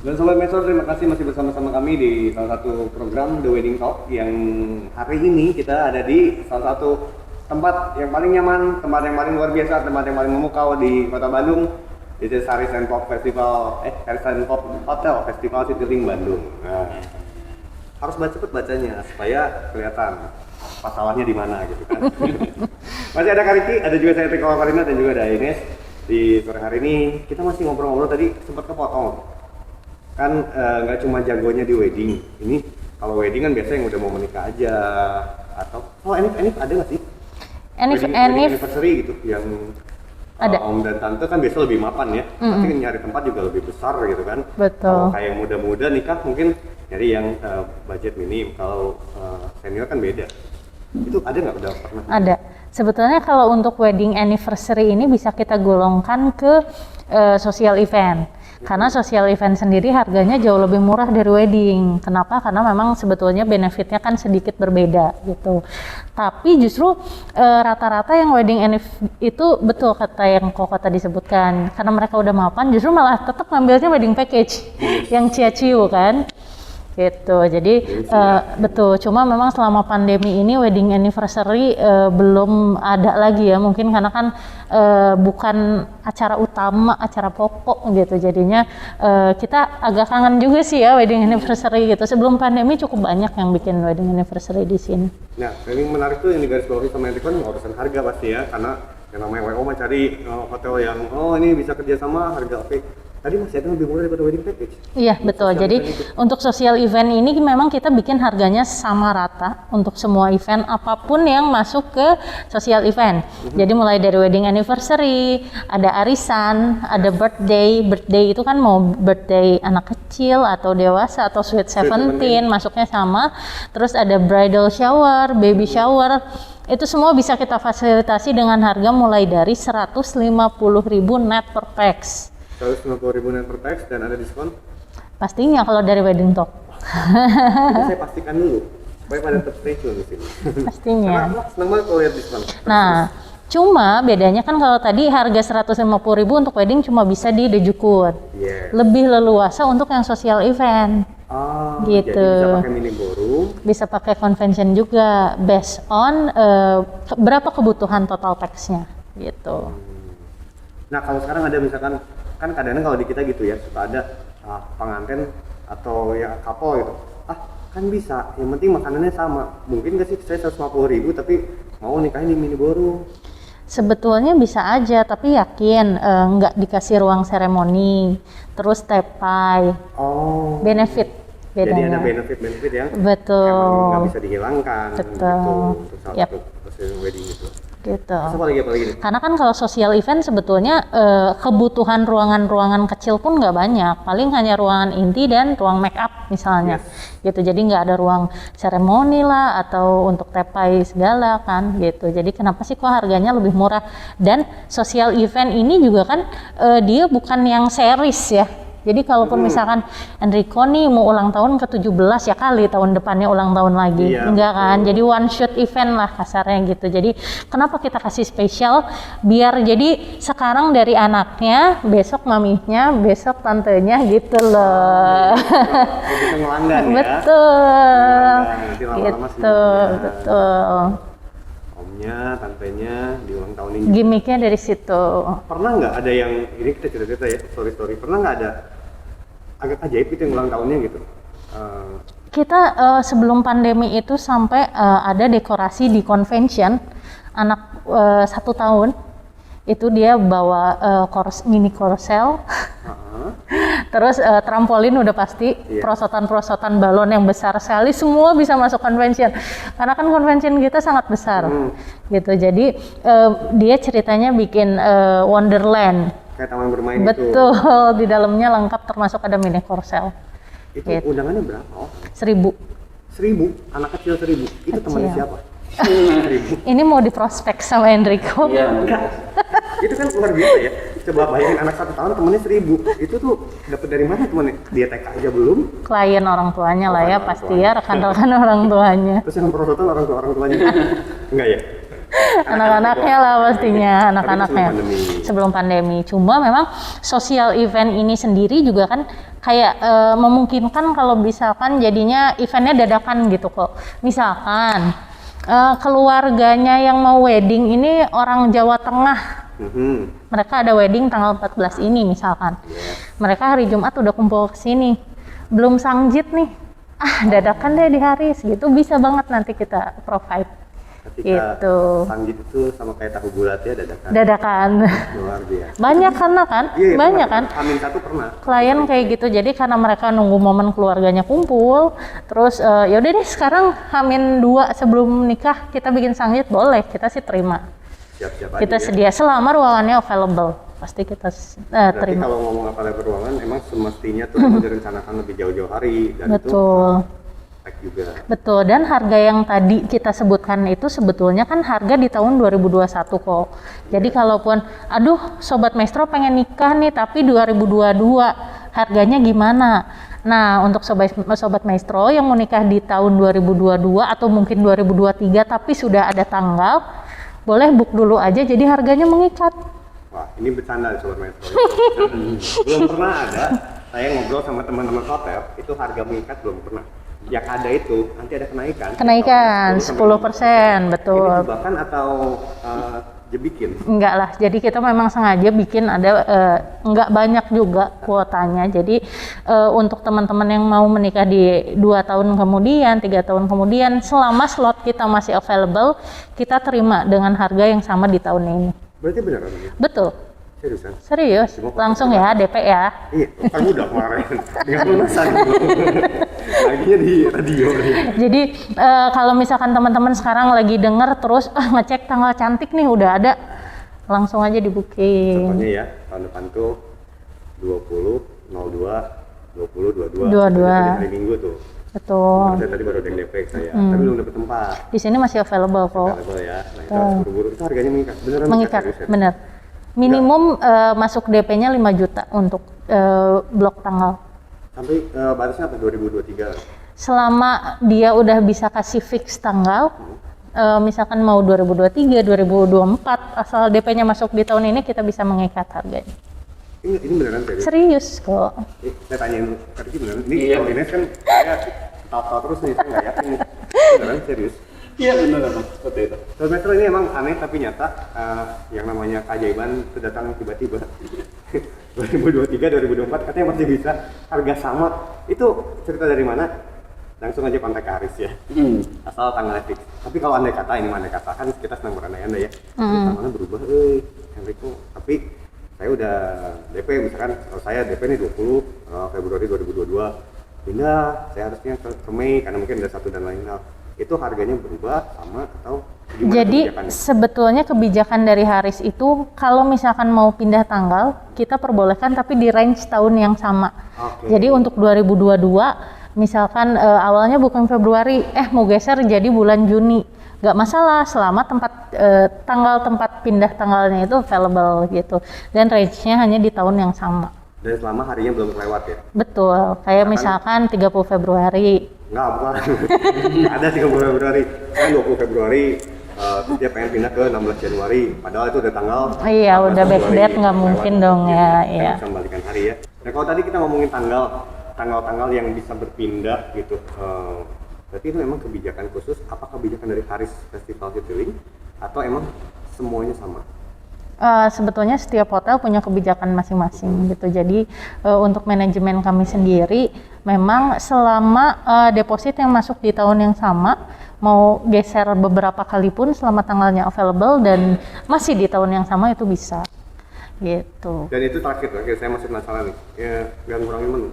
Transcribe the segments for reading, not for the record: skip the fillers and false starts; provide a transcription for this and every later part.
Dan Sobat Mesor, terima kasih masih bersama-sama kami di salah satu program The Wedding Talk yang hari ini kita ada di salah satu tempat yang paling nyaman, tempat yang paling luar biasa, tempat yang paling memukau di Kota Bandung. This is Saris and Pop Festival, Saris and Pop Hotel Festival Citilink Bandung. Nah, harus cepet bacanya supaya kelihatan pasalnya di mana gitu kan. Masih ada Kak Riki, ada juga saya Riko Karina dan juga ada Ines. Di sore hari ini kita masih ngobrol-ngobrol, tadi sempat kepotong. Kan nggak cuma jagonya di wedding. Ini kalau wedding kan biasanya yang udah mau menikah aja, atau enif ada nggak sih? Wedding anniversary gitu yang ada. Om dan tante kan biasa lebih mapan ya, tapi nyari tempat juga lebih besar gitu kan. Betul. Kalau kayak yang muda-muda nikah mungkin nyari yang budget minim, kalau senior kan beda. Itu ada nggak, udah pernah? Ada. Sebetulnya kalau untuk wedding anniversary ini bisa kita golongkan ke social event. Karena social event sendiri harganya jauh lebih murah dari wedding. Kenapa? Karena memang sebetulnya benefitnya kan sedikit berbeda gitu. Tapi justru rata-rata yang wedding itu betul kata yang Koko tadi sebutkan. Karena mereka udah mapan, justru malah tetap ngambilnya wedding package yang cia-ciu kan. Gitu. Jadi betul, cuma memang selama pandemi ini wedding anniversary belum ada lagi ya, mungkin karena kan bukan acara utama, acara pokok gitu. Jadinya kita agak kangen juga sih ya wedding anniversary gitu. Sebelum pandemi cukup banyak yang bikin wedding anniversary di sini. Nah, yang menarik tuh yang digarisbawahi sama Enrico kan urusan harga pasti ya, karena yang namanya WO mah cari hotel yang ini bisa kerjasama harga oke. Tadi masih ada lebih murah daripada wedding package. Iya betul. Jadi untuk social event ini memang kita bikin harganya sama rata untuk semua event apapun yang masuk ke social event. Jadi mulai dari wedding anniversary, ada arisan, ada birthday. Birthday itu kan mau birthday anak kecil atau dewasa atau sweet 17 masuknya sama. Terus ada bridal shower, baby shower. Itu semua bisa kita fasilitasi dengan harga mulai dari 150.000 net per pax. 150.000 net per pax dan ada diskon? Pastinya kalau dari Wedding Talk. Itu saya pastikan dulu, supaya pada tetap stay tune di sini. Pastinya. Karena senang banget kalau lihat diskon. Nah, cuma bedanya kan kalau tadi harga 150.000 untuk wedding cuma bisa di Dejukut. Yes. Lebih leluasa untuk yang social event. Gitu. Jadi bisa pakai mini ballroom. Bisa pakai convention juga, based on berapa kebutuhan total pax-nya gitu. Nah, kalau sekarang ada misalkan, kan kadang-kadang kalau di kita gitu ya, suka ada pengantin atau ya couple gitu, kan bisa, yang penting makanannya sama. Mungkin nggak sih saya 150.000 tapi mau nikahin di mini ballroom? Sebetulnya bisa aja, tapi yakin nggak dikasih ruang seremoni, terus tepai, benefit bedanya. Jadi ada benefit yang betul emang nggak bisa dihilangkan. Betul. Gitu, untuk salah satu wedding gitu. Gitu. Apalagi nih? Karena kan kalau social event sebetulnya kebutuhan ruangan-ruangan kecil pun nggak banyak, paling hanya ruangan inti dan ruang make up misalnya, gitu. Jadi nggak ada ruang seremoni lah atau untuk tepai segala kan, gitu. Jadi kenapa sih kok harganya lebih murah? Dan social event ini juga kan dia bukan yang series ya. Jadi kalaupun misalkan Enrico nih mau ulang tahun ke-17 ya kali tahun depannya ulang tahun lagi. Enggak kan? Jadi one shot event lah kasarnya gitu. Jadi kenapa kita kasih spesial? Biar jadi sekarang dari anaknya, besok maminya, besok tantenya gitu loh. Bisa ngelanggan ya. Betul. Gitu, betul. Omnya, tantenya di ulang tahun ini. Gimiknya dari situ. Pernah nggak ada yang, ini kita cerita-cerita ya, story-story. Pernah nggak ada agak ajaib itu yang ulang tahunnya gitu? Kita sebelum pandemi itu sampai ada dekorasi di convention anak 1 tahun itu dia bawa mini carousel, terus trampolin udah pasti, prosotan-prosotan balon yang besar sekali semua bisa masuk convention karena kan convention kita sangat besar gitu. Jadi dia ceritanya bikin Wonderland kayak taman bermain. betul itu. Di dalamnya lengkap termasuk ada mini carousel. Itu undangannya berapa? 1.000 anak kecil 1.000 itu temannya siapa? Ini mau diprospek sama Enrico. Iya. Itu kan luar biasa ya. Coba bayangin anak 1 tahun temennya 1.000. Itu tuh dapat dari mana temennya? Dia TK aja belum? Klien orang tuanya lah ya pasti ya, rekan-rekan orang tuanya. Terus yang perosotan orang tuanya. Enggak ya? Anak-anaknya lah pastinya, Tapi itu anak-anaknya sebelum pandemi. Cuma memang sosial event ini sendiri juga kan kayak memungkinkan kalau misalkan jadinya eventnya dadakan gitu kok. Misalkan keluarganya yang mau wedding ini orang Jawa Tengah. Mereka ada wedding tanggal 14 ini misalkan. Mereka hari Jumat udah kumpul ke sini. Belum sangjit nih. Dadakan deh di Haris gitu, bisa banget nanti kita provide. Ketika gitu. sanggit itu sama kayak tahu bulat ya dadakan. Dadakan. Luar biasa. Banyak kan? Iya, Banyak pernah. kan? Amin satu pernah. Klien kayak gitu. Jadi karena mereka nunggu momen keluarganya kumpul, terus ya udah deh sekarang Hamin 2 sebelum nikah kita bikin sanggit, boleh, kita sih terima. Siap-siap Kita aja, sedia selama ruangannya available. Pasti kita Berarti terima. kalau ngomong apa ruangan, emang semestinya tuh emang direncanakan lebih jauh-jauh hari dan Betul. itu tag juga. Betul, dan harga yang tadi kita sebutkan itu sebetulnya kan harga di tahun 2021 kok. Jadi kalaupun, aduh Sobat Maestro pengen nikah nih tapi 2022, harganya gimana? Nah, untuk Sobat Maestro yang mau nikah di tahun 2022 atau mungkin 2023 tapi sudah ada tanggal, boleh book dulu aja jadi harganya mengikat. Wah, ini bercanda Sobat Maestro. Belum pernah ada saya ngobrol sama teman-teman hotel, itu harga mengikat belum pernah. Yang ada itu nanti ada kenaikan. Kenaikan 10%, betul. Ini jebakan atau jebikin? Enggak lah, jadi kita memang sengaja bikin ada enggak banyak juga kuotanya. Jadi untuk teman-teman yang mau menikah di 2 tahun kemudian, 3 tahun kemudian, selama slot kita masih available, kita terima dengan harga yang sama di tahun ini. Berarti beneran? Betul. Seriusan? Serius, langsung ya DP ya. Iya, kan udah kemarin dengan lunasan. Laginya di radio nih. Jadi kalau misalkan teman-teman sekarang lagi denger terus ngecek tanggal cantik nih udah ada, langsung aja di booking. Contohnya ya, tahun depan tuh 20, 02, 20, 22. 22. Hari Minggu tuh. Betul. Saya tadi baru ada yang DP saya, tapi belum dapet tempat. Di sini masih available kok. Available ya. Nah, itu harus buru-buru. Itu harganya mengikat. Beneran Mengikat, serius ya? bener. Minimum masuk DP-nya 5 juta untuk blok tanggal. Sampai batasnya apa? 2023? Selama dia udah bisa kasih fix tanggal, misalkan mau 2023, 2024, asal DP-nya masuk di tahun ini kita bisa mengikat harganya. Ini beneran serius? Serius kok. Saya tanyain tadi beneran. Ini kalau Ines kan saya tahu terus nih, saya nggak yakin nih. Beneran serius? Iya benar Bang, seperti itu. Semester ini emang aneh tapi nyata, yang namanya keajaiban itu datang tiba-tiba. 2023, 2024 katanya masih bisa harga sama. Itu cerita dari mana? Langsung aja kontak ke Haris ya. Asal tanggalnya fix. Tapi kalau andai kata, ini andai kata kan kita senang berandai-andai ya. Tanggalnya berubah, Enrico. Tapi saya udah DP misalkan, kalau saya DP nih 20 Februari 2022. Pindah, saya harusnya ke Mei karena mungkin ada satu dan lain hal. Itu harganya berubah sama atau gimana? Jadi kebijakannya? sebetulnya kebijakan dari Haris itu kalau misalkan mau pindah tanggal kita perbolehkan tapi di range tahun yang sama. Oke. Jadi untuk 2022 misalkan awalnya bukan Februari, mau geser jadi bulan Juni, nggak masalah selama tanggal tempat pindah tanggalnya itu available gitu dan range-nya hanya di tahun yang sama. Dan selama harinya belum kelewat ya? Betul, kayak misalkan 30 Februari. Enggak, bukan. Nggak ada 30 Februari. Kan 20 Februari, terus dia pengen pindah ke 16 Januari. Padahal itu udah tanggal. Iya, 14 udah Februari backdate nggak lewat. mungkin dong ya. Kan Iya. bisa membalikan hari ya. Nah kalau tadi kita ngomongin tanggal-tanggal yang bisa berpindah gitu. Berarti itu memang kebijakan khusus, apa kebijakan dari Haris Festival Citylink? Atau emang semuanya sama? Sebetulnya setiap hotel punya kebijakan masing-masing gitu. Jadi untuk manajemen kami sendiri memang selama deposit yang masuk di tahun yang sama mau geser beberapa kali pun selama tanggalnya available dan masih di tahun yang sama itu bisa gitu. Dan itu terakhir saya masih penasaran nih, ya nggak ngurangin menu?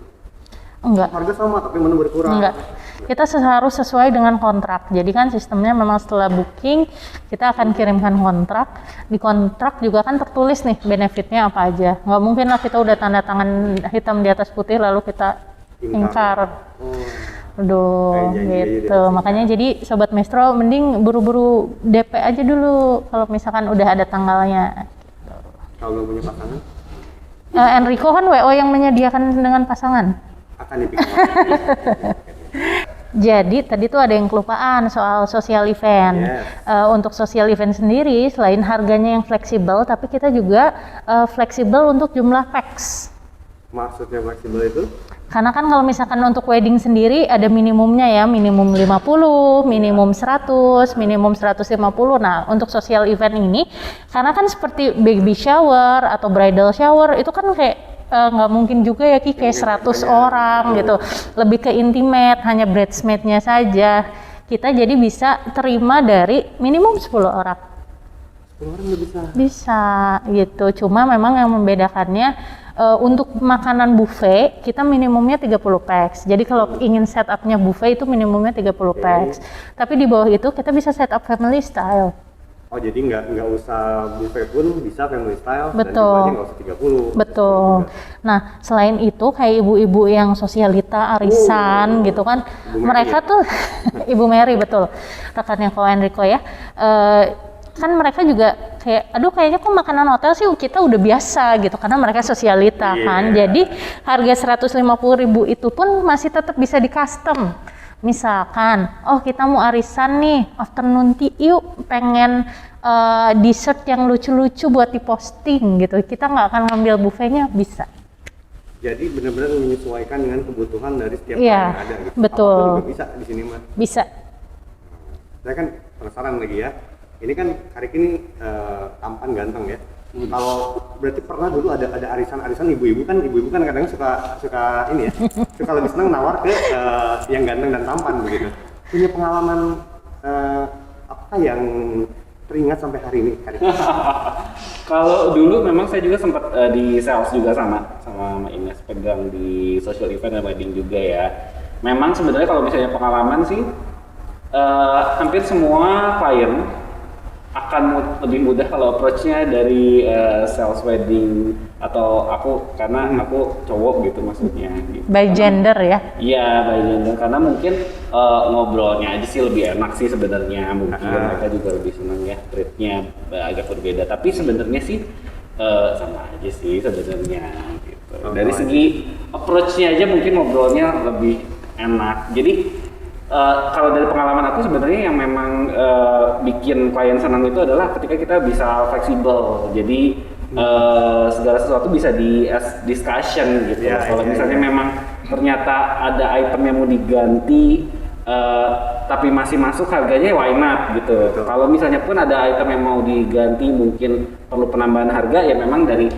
Enggak. Harga sama tapi menu berkurang? Enggak. Kita harus sesuai dengan kontrak. Jadi kan sistemnya memang setelah booking kita akan kirimkan kontrak. Di kontrak juga kan tertulis nih benefitnya apa aja. Nggak mungkin lah kita udah tanda tangan hitam di atas putih lalu kita ingkar. Aduh, gitu. Makanya jadi Sobat Maestro mending buru-buru DP aja dulu kalau misalkan udah ada tanggalnya. Kalau belum punya pasangan? Enrico kan WO yang menyediakan dengan pasangan. Akan dipikir. Jadi tadi tuh ada yang kelupaan soal social event. Yes. Untuk social event sendiri, selain harganya yang fleksibel, tapi kita juga fleksibel untuk jumlah packs. Maksudnya fleksibel itu? Karena kan kalau misalkan untuk wedding sendiri ada minimumnya ya, minimum 50, minimum 100, minimum 150. Nah, untuk social event ini, karena kan seperti baby shower atau bridal shower, itu kan kayak nggak mungkin juga ya Ki, kayak 100 orang gitu. Lebih ke intimate, hanya bridesmaid-nya saja. Kita jadi bisa terima dari minimum 10 orang. 10 orang udah bisa? Bisa gitu, cuma memang yang membedakannya untuk makanan buffet kita minimumnya 30 packs. Jadi kalau ingin setupnya buffet itu minimumnya 30 packs. Tapi di bawah itu kita bisa setup family style. Oh jadi nggak usah buffet pun bisa family style. Betul. Dan nggak usah 30. Betul. Nah selain itu kayak ibu-ibu yang sosialita, arisan gitu kan, Ibu mereka Mary tuh Ibu Mary betul, rekannya Ko Enrico ya. Kan mereka juga kayak, aduh kayaknya kok makanan hotel sih kita udah biasa gitu, karena mereka sosialita kan. Jadi harga 150.000 itu pun masih tetap bisa di custom. Misalkan, oh kita mau arisan nih, afternoon tea yuk, pengen dessert yang lucu-lucu buat diposting gitu. Kita nggak akan ngambil buffetnya, bisa. Jadi benar-benar menyesuaikan dengan kebutuhan dari setiap Iya, orang yang ada gitu. betul. Apapun juga bisa di sini Mas. Bisa. Saya kan penasaran lagi ya. Ini kan Karik ini tampan ganteng ya. Kalau berarti pernah dulu ada arisan-arisan ibu-ibu kan kadang suka ini ya. Suka lebih senang nawar ke yang ganteng dan tampan begitu. Punya pengalaman apa yang teringat sampai hari ini Karik? Kalau dulu memang saya juga sempat di sales juga sama Mbak Ines, pegang di social event dan wedding juga ya. Memang sebenarnya kalau misalnya pengalaman sih hampir semua klien akan lebih mudah kalau approach-nya dari sales wedding atau aku, karena aku cowok gitu maksudnya gitu. By gender ya? Iya, by gender, karena mungkin ngobrolnya aja sih lebih enak sih sebenarnya. Mungkin mereka juga lebih senang ya, treatnya agak berbeda, tapi sebenarnya sih sama aja sih sebenarnya gitu. Dari segi approach-nya aja mungkin ngobrolnya lebih enak. Jadi kalau dari pengalaman aku sebenarnya yang memang bikin klien senang itu adalah ketika kita bisa fleksibel. Jadi segala sesuatu bisa di discussion gitu. Kalau misalnya memang ternyata ada item yang mau diganti tapi masih masuk harganya, why not gitu. Kalau misalnya pun ada item yang mau diganti mungkin perlu penambahan harga, ya memang dari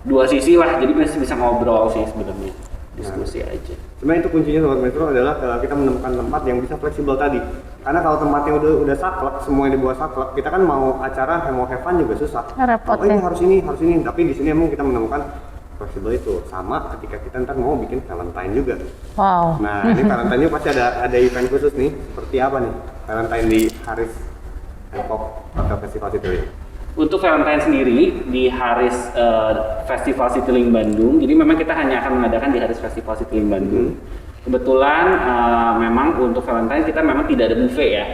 dua sisi lah. Jadi masih bisa ngobrol sih sebenarnya, diskusi aja. Sebenarnya itu kuncinya Sobat Metro adalah kita menemukan tempat yang bisa fleksibel tadi. Karena kalau tempatnya udah saklek, semuanya di bawah saklek, kita kan mau acara, mau have fun juga susah. Repot oh ini harus ini. Tapi di sini emang kita menemukan fleksibel itu. Sama ketika kita ntar mau bikin Valentine juga. Wow. Nah ini Valentine pasti ada event khusus nih. Seperti apa nih Valentine di Haris Pop atau Festival Citylink? Untuk Valentine sendiri di Haris Festival Citylink Bandung, jadi memang kita hanya akan mengadakan di Haris Festival Citylink Bandung. Kebetulan memang untuk Valentine kita memang tidak ada buffet ya,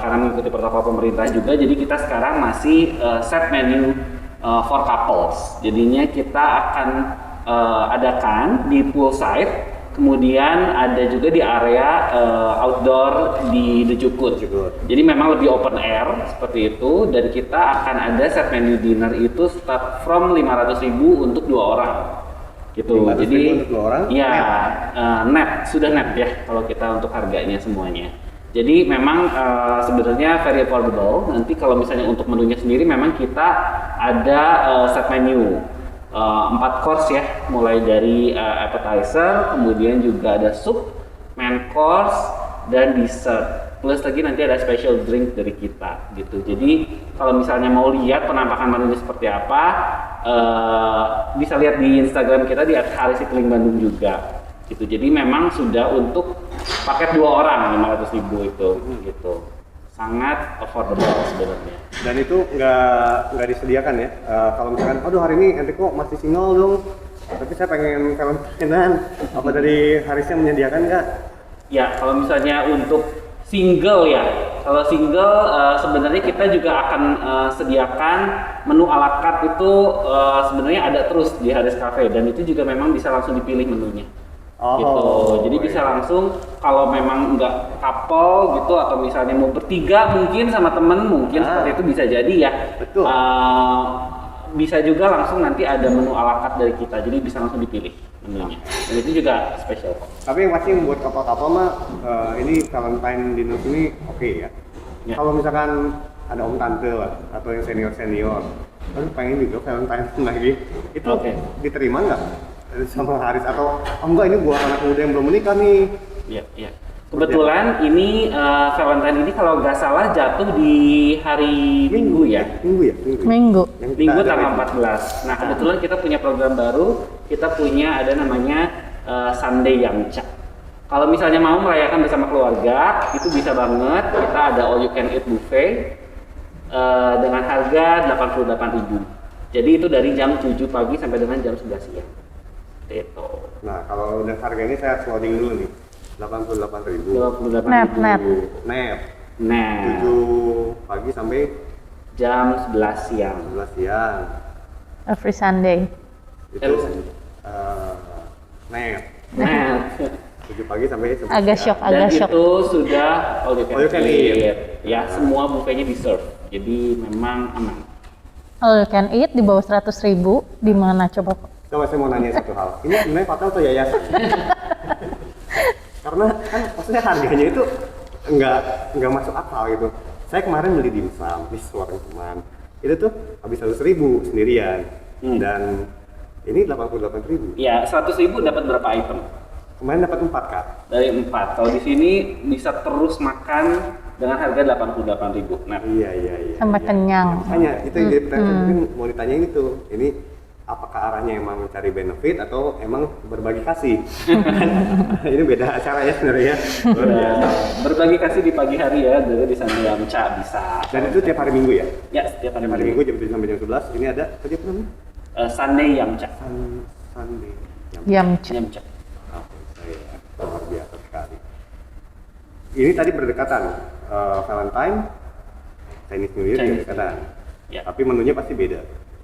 karena mengikuti protokol pemerintah juga. Jadi kita sekarang masih set menu for couples. Jadinya kita akan adakan di poolside. Kemudian ada juga di area outdoor di The Cukut. Jadi memang lebih open air seperti itu, dan kita akan ada set menu dinner itu start from 500.000 untuk 2 orang. Gitu. Jadi untuk 2 orang? Iya, net, sudah net ya kalau kita untuk harganya semuanya. Jadi memang sebenarnya very affordable. Nanti kalau misalnya untuk menunya sendiri memang kita ada set menu 4 course ya, mulai dari appetizer, kemudian juga ada soup, main course, dan dessert. Plus lagi nanti ada special drink dari kita gitu. Jadi kalau misalnya mau lihat penampakan menunya seperti apa, bisa lihat di Instagram kita di @hariscitylink Bandung juga. Gitu. Jadi memang sudah untuk paket 2 orang 500.000 itu gitu. Sangat affordable sebenarnya. Dan itu nggak disediakan ya. Kalau misalkan, aduh hari ini Enrico masih single dong, tapi saya pengen Valentine-an, apa dari Harisnya menyediakan nggak? Ya, kalau misalnya untuk single ya, kalau single sebenarnya kita juga akan sediakan menu à la carte itu sebenarnya ada terus di Haris Cafe, dan itu juga memang bisa langsung dipilih menunya. Oh, gitu. Jadi iya. bisa langsung kalau memang nggak couple gitu atau misalnya mau bertiga mungkin sama temen mungkin seperti itu bisa jadi ya. Betul. Bisa juga langsung nanti ada menu ala carte dari kita, jadi bisa langsung dipilih menunya. Dan itu juga spesial kok. Tapi yang pasti buat kapal-kapal mah ini Valentine dinner ini oke ya. Ya. Kalau misalkan ada om tante lah atau yang senior, kan pengen juga Valentine lagi, itu Oke. diterima nggak sama Haris atau oh enggak ini buat anak muda yang belum menikah nih? Iya, iya. Kebetulan ini Valentine ini kalau nggak salah jatuh di hari Minggu ya. Minggu ya? Minggu. Minggu. Yang kita Minggu ada tanggal itu. 14. Nah, kebetulan kita punya program baru, kita punya ada namanya Sunday Yamcha. Kalau misalnya mau merayakan bersama keluarga, itu bisa banget. Kita ada all you can eat buffet dengan harga 88.000. Jadi itu dari jam 7 pagi sampai dengan jam 11 siang. Itu. Nah kalau udah harga ini saya loading dulu nih, 88.000. 28.000. Net. Net. Nah, 7 pagi sampai jam 11 siang. 11 siang. Every Sunday. Itu net. Nah, 7 pagi sampai 11 Agak siang. shock, dan agak shock. itu sudah all you All you can can eat. eat. Ya, semua buffetnya di serve. Jadi memang aman. All you can eat di bawah 100.000 di mana coba? Coba saya mau nanya satu hal. Ini sebenarnya fatal atau yayasan? Karena kan maksudnya harganya itu nggak masuk akal gitu. Saya kemarin beli dimsum di seorang teman. Itu tuh habis 100.000 sendirian. Dan ini 88.000. Ya, 100.000 dapat berapa item? Kemarin dapat 4 Kak. Dari 4. Kalau di sini bisa terus makan dengan harga 88.000. Nah, Iya. Sampai kenyang. Makanya itu yang jadi pertanyaan mungkin mau ditanyain itu. Ini apakah arahnya emang mencari benefit atau emang berbagi kasih? Ini beda acara ya sebenarnya. Luar biasa. berbagi kasih di pagi hari ya, dulu di Sunday Yamcha bisa. Dan itu tiap hari Minggu ya? Ya, setiap hari, Tiap hari Minggu jam 7 sampai jam 11. Ini ada apa dia namanya? Sunday Yamcha. Sunday. Yamcha. Yamcha. Luar biasa sekali. Ini tadi berdekatan Valentine, Chinese New Year Chinese. berdekatan. Ya. Tapi menunya pasti beda.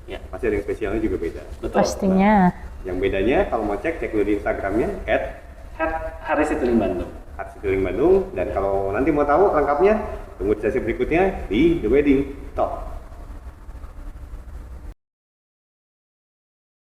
Ya, Pasti ada yang spesialnya juga beda. betul. Pastinya. Yang bedanya kalau mau cek dulu di Instagramnya Haris Situling Bandung. @Situling Bandung. Dan kalau nanti mau tahu lengkapnya, tunggu di sesi berikutnya di The Wedding Talk.